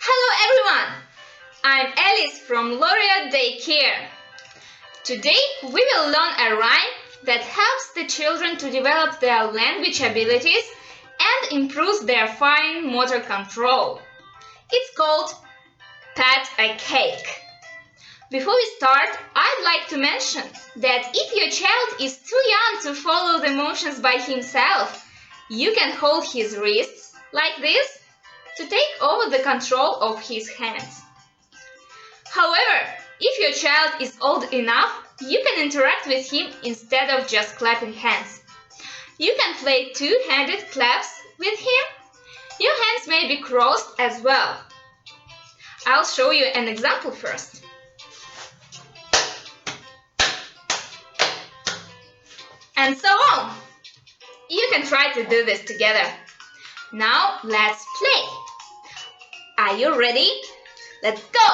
Hello everyone! I'm Alice from Laureate Daycare. Today we will learn a rhyme that helps the children to develop their language abilities and improves their fine motor control. It's called Pat a Cake. Before we start, I'd like to mention that if your child is too young to follow the motions by himself, you can hold his wrists like this to take over the control of his hands. However, if your child is old enough, you can interact with him instead of just clapping hands. You can play two-handed claps with him. Your hands may be crossed as well. I'll show you an example first. And so on. You can try to do this together. Now let's play. Are you ready? Let's go!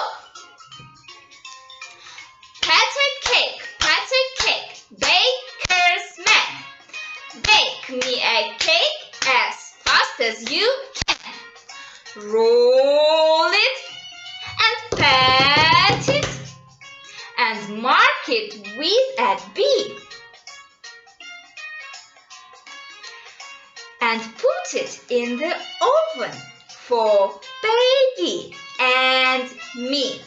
Pat a cake, baker's man. Bake me a cake as fast as you can. Roll it and pat it and mark it with a B. And put it in the oven for baby and me.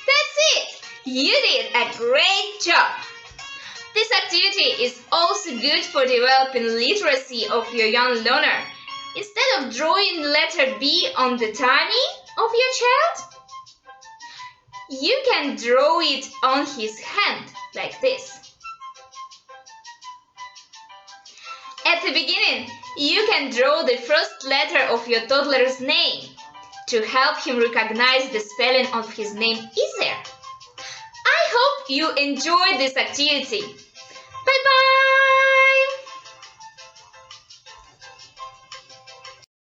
That's it! You did a great job! This activity is also good for developing literacy of your young learner. Instead of drawing letter B on the tummy of your child, you can draw it on his hand like this. At the beginning, you can draw the first letter of your toddler's name to help him recognize the spelling of his name easier. I hope you enjoyed this activity.